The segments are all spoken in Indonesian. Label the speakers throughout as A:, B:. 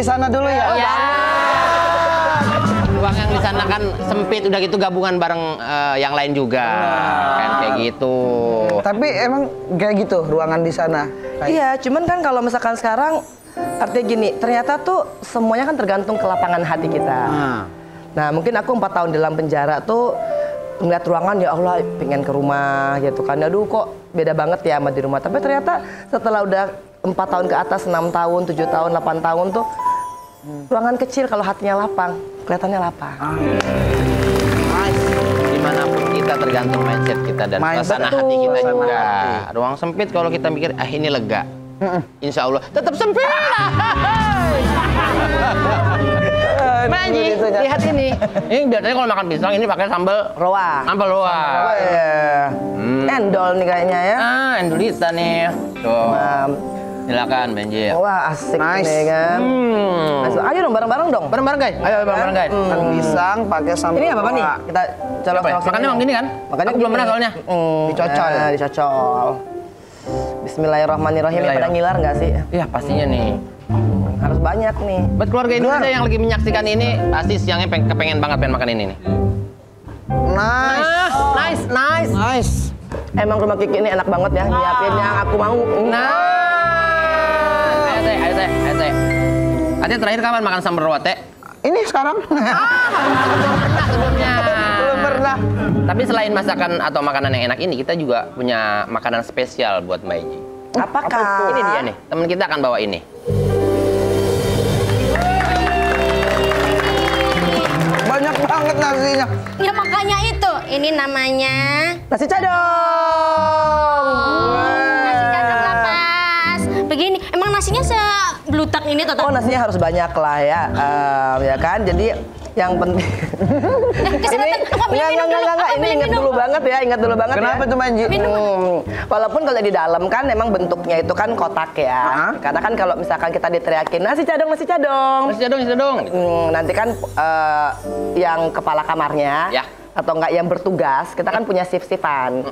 A: sana dulu ya.
B: Iya. Ruang yang di sana kan sempit, udah gitu gabungan bareng yang lain juga. Kan kayak gitu.
A: Tapi emang kayak gitu ruangan di sana.
C: Iya, cuman kan kalau misalkan sekarang artinya gini, ternyata tuh semuanya kan tergantung ke lapangan hati kita. Nah, mungkin aku 4 tahun di dalam penjara tuh ngeliat ruangan, ya Allah pengen ke rumah gitu kan. Aduh kok beda banget ya sama di rumah. Tapi ternyata setelah udah 4 tahun ke atas, 6 tahun, 7 tahun, 8 tahun tuh ruangan kecil kalau hatinya lapang, kelihatannya lapang.
B: Dimanapun kita tergantung mindset kita dan suasana hati kita juga. Ruang sempit kalau kita mikir, ini lega. Insya Allah tetap sempit. Manji, lihat ini. Ini biasanya kalau makan pisang ini pakai sambal
C: roa.
B: Sambal roa.
C: Endol nih kayaknya ya.
B: Endolita nih. Tuh. Silakan Benji.
C: Wah, asik nih kan. Ayo dong bareng-bareng dong.
B: Bareng-bareng guys. Ayo bareng-bareng guys.
A: Pisang pakai sambal.
C: Ini apa nih? Kita colok-colok.
B: Makannya emang gini kan?
C: Makanya
B: aku belum pernah soalnya.
C: Dicocol. Dicocol. Bismillahirrahmanirrahim. Pada ngiler nggak sih?
B: Iya pastinya nih.
C: Harus banyak nih.
B: Buat keluarga Indonesia yang lagi menyaksikan ini, pasti siangnya kepengen banget pengen makan ini nih.
A: Nice.
C: Emang rumah Kiki ini enak banget ya, nyiapin yang aku mau.
B: Ayo teh. Ate terakhir kapan makan sambal roa teh?
A: Ini sekarang.
B: Sebelumnya.
A: Belum pernah.
B: Tapi selain masakan atau makanan yang enak ini, kita juga punya makanan spesial buat Mbak Iji.
C: Apakah?
B: Ini dia nih, teman kita akan bawa ini.
A: Banyak banget nasinya.
D: Ya makanya itu, ini namanya
C: Nasi cadong.
D: nasi cadong lapas. Begini, emang nasinya seblutak ini total?
C: Oh, nasinya harus banyak lah ya, ya kan. Jadi yang penting. Ini ingat dulu banget ya,
A: Kenapa tuh Manji?
C: Walaupun kalau di dalam kan memang bentuknya itu kan kotak ya. Karena kan kalau misalkan kita diteriakin nasi cadong. Nanti kan yang kepala kamarnya atau enggak yang bertugas, kita kan punya shift-shiftan.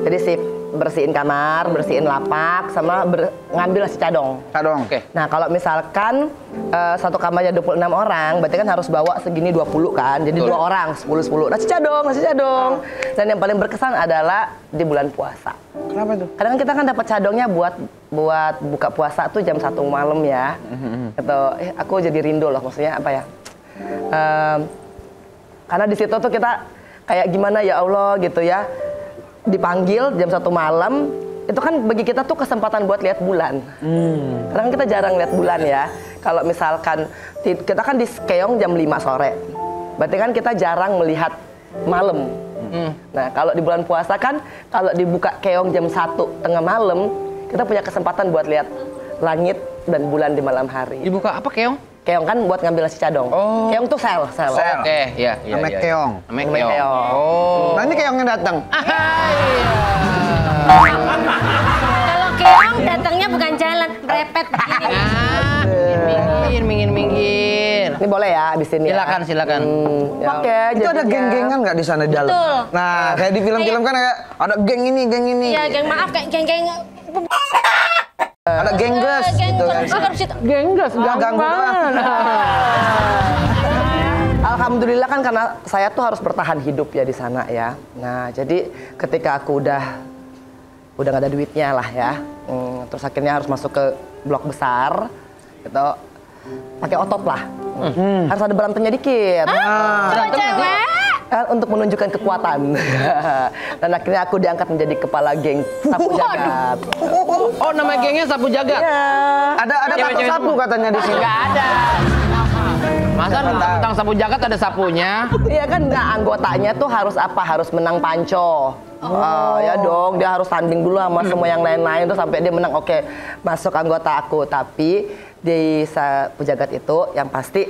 C: Jadi shift bersihin kamar, bersihin lapak, sama ngambil nasi cadong.
A: Oke.
C: Nah, kalau misalkan satu kamarnya 26 orang, berarti kan harus bawa segini 20 kan. Jadi 2 orang, 10. Nasi cadong. Dan yang paling berkesan adalah di bulan puasa.
A: Kenapa tuh?
C: Kadang kan kita kan dapat cadongnya buat buka puasa tuh jam 1 malam ya. Gitu. Aku jadi rindu loh, maksudnya apa ya? Karena di situ tuh kita kayak gimana ya Allah gitu ya. Dipanggil jam 1 malam, itu kan bagi kita tuh kesempatan buat lihat bulan. Karena kan kita jarang lihat bulan ya. Kalau misalkan kita kan di keong jam 5 sore, berarti kan kita jarang melihat malam. Nah, kalau di bulan puasa kan, kalau dibuka keong jam 1 tengah malam, kita punya kesempatan buat lihat langit dan bulan di malam hari.
B: Dibuka apa keong?
C: Keong kan buat ngambil nasi cadong. Keong tuh sel.
B: Oke, iya.
A: Namanya keong.
B: Namanya keong.
A: Nah, ini keongnya datang.
D: Kalau keong datangnya bukan jalan, repet begini.
B: Minggir.
C: Ini boleh ya abis ini.
B: Silakan.
C: Oke,
A: Itu ada geng-gengan nggak di sana di dalam?
D: Betul.
A: Nah, kayak di film-film kan kayak ada geng ini.
D: Iya, geng maaf kayak geng-geng.
A: Ada gengges gitu kan.
C: Gengges,
A: Ganggu banget.
C: Alhamdulillah kan karena saya tuh harus bertahan hidup ya di sana ya. Nah, jadi ketika aku udah nggak ada duitnya lah ya. Terus akhirnya harus masuk ke blok besar gitu. Pakai otot lah. Harus ada berantemnya dikit.
D: Cewek.
C: Untuk menunjukkan kekuatan. Dan akhirnya aku diangkat menjadi kepala geng sapu jagat.
B: Oh, nama gengnya sapu jagat.
C: Iya.
A: Ada tato sapu katanya di sini.
B: Nggak ada. Masa tentang sapu jagat ada sapunya?
C: Iya kan, nah anggotanya tuh harus apa? Harus menang panco. Ya dong, dia harus tanding dulu sama semua yang lain-lain tuh sampai dia menang. Oke, masuk anggota aku. Tapi di sapu jagat itu yang pasti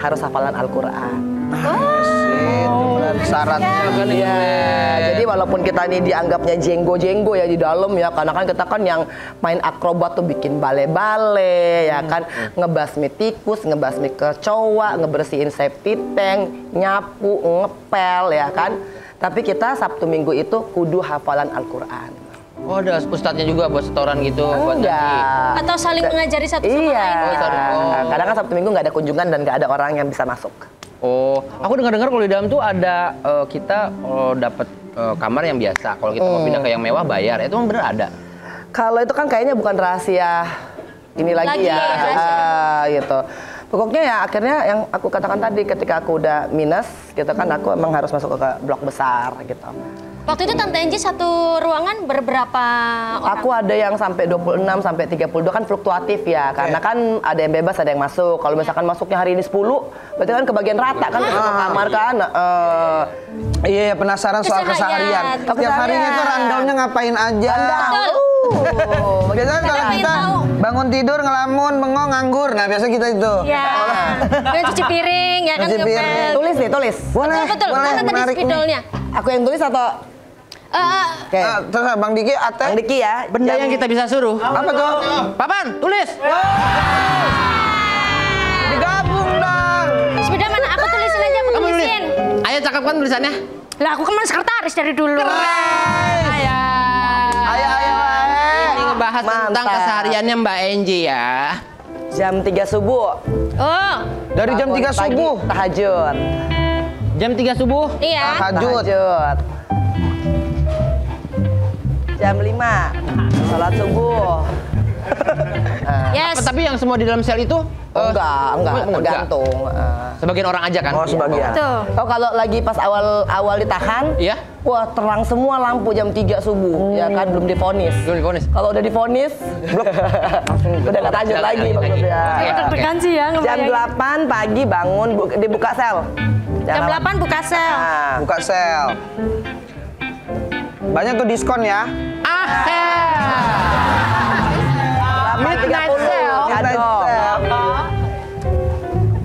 C: harus hafalan Al-Quran.
A: Syaratnya kan
C: Iya, jadi walaupun kita ini dianggapnya jenggo ya di dalam ya, karena kan kita kan yang main akrobat tuh bikin bale-bale ya kan, ngebasmi tikus, ngebasmi kecoa, ngebersihin safety tank, nyapu, ngepel ya kan. Tapi kita Sabtu Minggu itu kudu hafalan Al-Quran.
B: Oh, ada ustadznya juga buat setoran gitu. Buat
C: Enggak.
D: Atau saling mengajari satu sama
C: Iya.
D: lain gitu.
C: Kadang kan Sabtu Minggu nggak ada kunjungan dan nggak ada orang yang bisa masuk.
B: Oh, aku dengar-dengar kalau di dalam tuh ada kita dapat kamar yang biasa. Kalau kita mau pindah ke yang mewah bayar. Itu bener ada.
C: Kalau itu kan kayaknya bukan rahasia ini lagi ya, gitu. Pokoknya ya akhirnya yang aku katakan tadi ketika aku udah minus gitu kan aku emang harus masuk ke blok besar gitu.
D: Waktu itu Tante Enji satu ruangan berberapa orang?
C: Aku ada yang sampai 26 sampai 32 kan fluktuatif ya. Karena kan ada yang bebas, ada yang masuk. Kalau misalkan masuknya hari ini 10, berarti kan kebagian rata kan ke kamar kan.
A: Iya, penasaran soal keseharian. Tiap harinya tuh rundown-nya ngapain aja. Biasanya kalau kita bangun tidur, ngelamun, bengong, nganggur. Nah, biasa kita itu.
D: Ya. Dan cuci piring ya kan.
A: Cuci piring.
D: ngepel.
C: Tulis nih, tulis.
A: Boleh,
D: Betul,
A: boleh,
D: mana tadi
A: menarik nih.
D: spidolnya?
C: Aku yang tulis atau Oke.
A: Terus Bang Diki, Ate.
C: Bang Diki ya.
B: Benda yang kita bisa suruh.
A: Apa tuh?
B: Papan, tulis.
A: Digabung dong.
D: Spidol mana? Aku tulisin aja, aku
B: Kamu tulis.
D: tulisin.
B: Ayo cakapkan tulisannya.
D: Lah aku kemana sekretaris dari dulu.
B: Ayo.
A: Ayo.
B: Ini ngebahas tentang
C: Mantap.
B: kesehariannya Mbak Enji ya.
C: Jam 3 subuh.
D: Oh,
A: Dari jam 3
C: Pagi,
A: subuh.
C: Tahajud.
B: Jam 3 subuh.
D: iya.
A: Tahajud.
C: Jam 5. Salat subuh.
D: Yes.
B: Tapi yang semua di dalam sel itu
C: Enggak, tergantung.
B: sebagian orang aja kan?
A: Oh, sebagian.
D: Tuh.
C: Oh, kalau lagi pas awal ditahan,
B: Iya.
C: wah terang semua lampu jam 3 subuh, ya kan belum divonis.
B: Belum divonis.
C: Kalau udah divonis, udah nggak lanjut lagi maksudnya.
D: Ya deg-degan sih ya
C: Jam
D: ngebayangin.
C: 8 pagi bangun, dibuka sel.
D: Jam 8 buka sel.
C: Nah,
A: Buka sel. Banyak tuh diskon ya.
B: Midnight
C: 8.30,
B: sale.
C: cadong.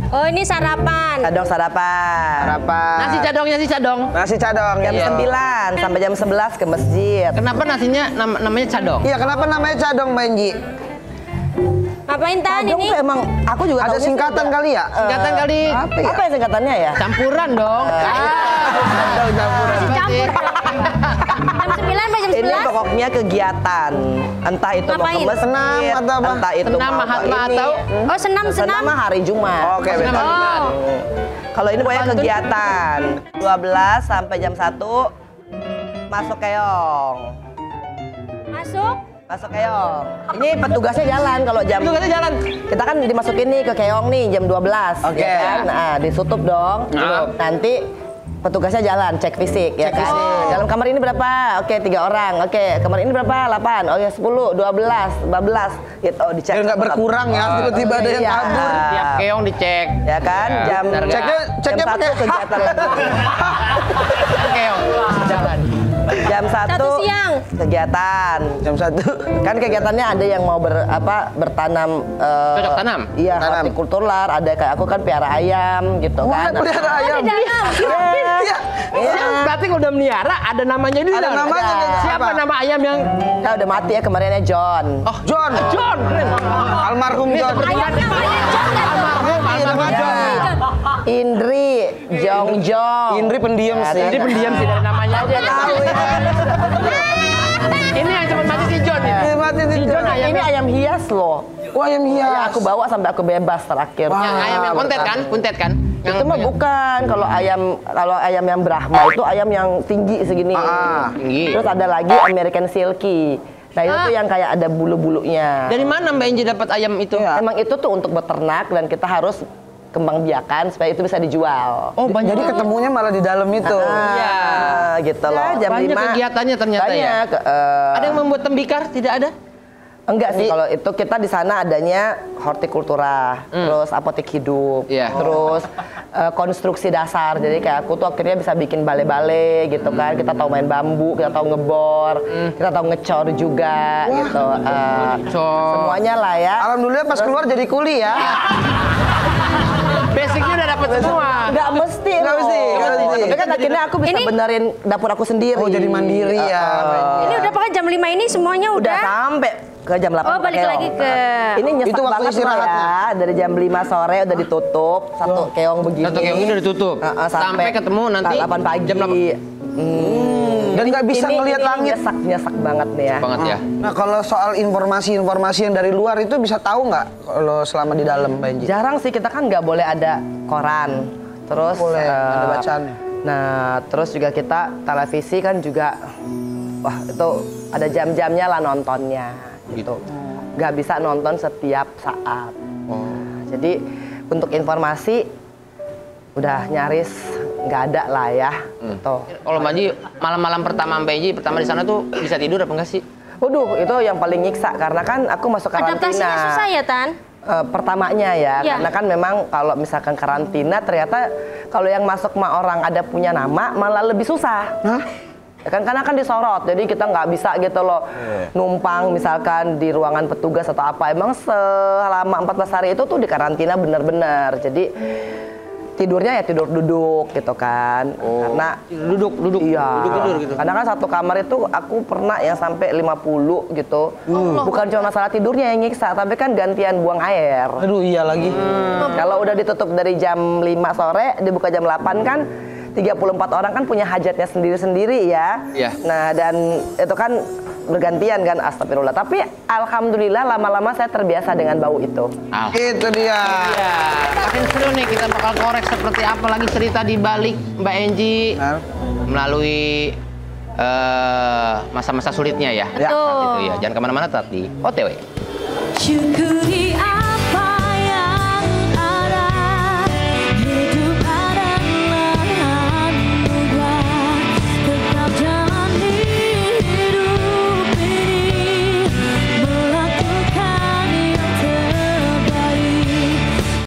D: Oh, ini sarapan.
C: Sarapan.
A: Sarapan.
B: Nasi cadong.
A: Nasi cadong.
C: Jam
A: iya.
C: 9 sampai jam 11 ke masjid.
B: Kenapa nasinya namanya cadong?
A: Iya, kenapa namanya cadong, Mbak Enji?
D: Ngapain Tan
C: Cadong
D: ini?
C: tuh emang aku juga
A: Ada
C: taunya
A: singkatan
C: sih
A: kali ya?
B: Singkatan kali.
A: Apa ya?
C: Apa ya singkatannya ya?
B: Campuran dong.
D: Masih campur. Jam 9 sampai jam 11.
C: Ini pokoknya kegiatan. Entah itu mau
D: Ngapain?
C: ke masjid,
A: Senam atau apa?
C: entah itu
B: Senam,
C: mau
B: Mahatma
C: ke ini.
B: atau?
D: Oh, senam.
C: Senam mah hari Jumat.
A: Oke,
B: Senam
A: betul.
B: Jumat.
C: Kalau ini pokoknya kegiatan. 12 sampai jam 1 masuk keong.
D: Masuk.
C: Masuk keong. Ini petugasnya jalan kalau jam.
B: Petugasnya jalan.
C: Kita kan dimasukin nih ke keong nih jam 12.
A: Oke.
C: Ya kan? Nah, ditutup dong.
B: Nah.
C: Nanti petugasnya jalan, cek fisik ya kan. Dalam kamar ini berapa? Oke, 3 orang. Oke, kamar ini berapa? 8. Oh ya 10, 12, 14 gitu dicek.
A: Biar nggak berkurang ya, tiba-tiba ada yang
C: Iya.
A: kabur.
B: Tiap keong dicek.
C: Ya kan?
B: Ya,
C: Jam
B: benar nggak?
A: Ceknya
C: jam 1
A: pakai
C: kegiatan lagi.
B: Keong jalan.
C: Jam 1
D: 1 siang.
C: kegiatan.
A: Jam 1.
C: Kan kegiatannya ada yang mau bertanam
B: Cocok tanam?
C: Iya,
A: Tanam.
C: hortikultural, ada kayak aku kan piara ayam gitu kan.
A: Pelihara ayam.
D: Di dalam.
A: Iya.
C: Iya.
B: Berarti kalau udah melihara ada namanya di
A: Ada
B: dalam.
A: namanya.
C: Ada.
B: Siapa nama ayam yang?
C: Ya udah mati ya kemarinnya John.
B: Oh,
A: John.
B: John. Keren.
A: Almarhum
B: Ini
A: John.
B: seperti
D: Ayam namanya John kan tuh.
B: Almarhum John.
C: Indri, Jongjong.
A: Indri pendiam
C: Ya,
A: sih.
B: Ini pendiam sih dari namanya aja.
C: Tahu ya.
B: Ini yang cepat mati si John ya.
A: Ini mati si John.
C: Ini ayam hias loh.
A: Wah, ayam hias.
C: Ya, aku bawa sampai aku bebas terakhir.
B: Yang ayam yang kuntet kan?
C: Itu mah bukan. Kalau ayam yang Brahma itu ayam yang tinggi segini.
B: Tinggi.
C: Terus ada lagi American Silky. Nah itu tuh yang kayak ada bulu-bulunya.
B: Dari mana Mbak Enji dapat ayam itu?
C: Emang itu tuh untuk beternak dan kita harus kembang biakan supaya itu bisa dijual.
A: Oh, jadi ketemunya malah di dalam itu.
B: Iya.
C: Gitu loh. Jam
B: Banyak
C: 5.
B: kegiatannya ternyata ya.
C: Banyak.
B: Ada yang membuat tembikar? Tidak ada?
C: Enggak sih, kalau itu kita di sana adanya hortikultura, terus apotek hidup,
B: Iya.
C: terus konstruksi dasar. Jadi kayak aku tuh akhirnya bisa bikin bale-bale gitu kan. Kita tahu main bambu, kita tahu ngebor, kita tahu ngecor juga gitu.
B: Ngecor.
C: Semuanya lah ya.
A: Alhamdulillah pas keluar jadi kuli ya.
B: Basicnya udah dapat semua.
C: Nggak mesti
A: Nggak
C: loh.
A: mesti, nggak mesti.
C: Tapi kan akhirnya aku bisa
D: Ini-
C: benerin dapur aku sendiri.
A: Oh, jadi mandiri ya.
D: Ini udah pakai jam 5 ini semuanya
C: Udah
D: udah.
C: sampai ke jam 8.
D: Oh, balik
C: keong.
D: lagi ke.
C: Ini nyesek
A: Itu waktu
C: banget loh
A: istirahatnya.
C: ya. Dari jam 5 sore udah ditutup, satu keong begini.
B: Satu keong ini udah ditutup.
C: Sampai
B: Sampai ketemu nanti
C: 8 pagi.
B: jam 8.
A: Dan nggak bisa ngelihat langit.
C: Nyesak banget nih ya.
B: Banget ya.
A: Nah kalau soal informasi-informasi yang dari luar itu bisa tahu nggak kalau selama di dalam Mbak Enji?
C: Jarang sih, kita kan nggak boleh ada koran. Terus
A: Boleh, ada bacaannya.
C: Nah, terus juga kita televisi kan juga, wah itu ada jam-jamnya lah nontonnya gitu. Nggak bisa nonton setiap saat. Jadi untuk informasi udah nyaris nggak ada lah ya. Gitu.
B: Kalau Mbak Enji, malam-malam pertama Mbak Enji pertama di sana tuh bisa tidur apa enggak sih?
C: Waduh, itu yang paling nyiksa karena kan aku masuk karantina.
D: Adaptasinya susah ya, Tan?
C: Pertamanya ya,
D: Iya.
C: karena kan memang kalau misalkan karantina ternyata kalau yang masuk mah orang ada punya nama malah lebih susah. Ya kan karena kan disorot, jadi kita nggak bisa gitu loh numpang misalkan di ruangan petugas atau apa. Emang selama 14 hari itu tuh di karantina bener-bener. Jadi tidurnya ya tidur duduk gitu kan. Karena
B: Duduk
C: iya.
B: tidur gitu.
C: Karena kan satu kamar itu aku pernah yang sampai 50 gitu. Bukan cuma masalah tidurnya yang nyiksa, tapi kan gantian buang air.
A: Aduh iya lagi.
C: Kalau udah ditutup dari jam 5 sore, dibuka jam 8 kan 34 orang kan punya hajatnya sendiri-sendiri ya.
B: Iya.
C: Nah, dan itu kan bergantian kan, astagfirullah. Tapi alhamdulillah lama-lama saya terbiasa dengan bau itu.
A: Itu dia.
B: Ya, makin seru nih, kita bakal korek seperti apa lagi cerita di balik Mbak Enji melalui masa-masa sulitnya ya.
D: Betul.
B: Saat itu ya. Jangan kemana-mana, tetap di OTW.
E: Syukur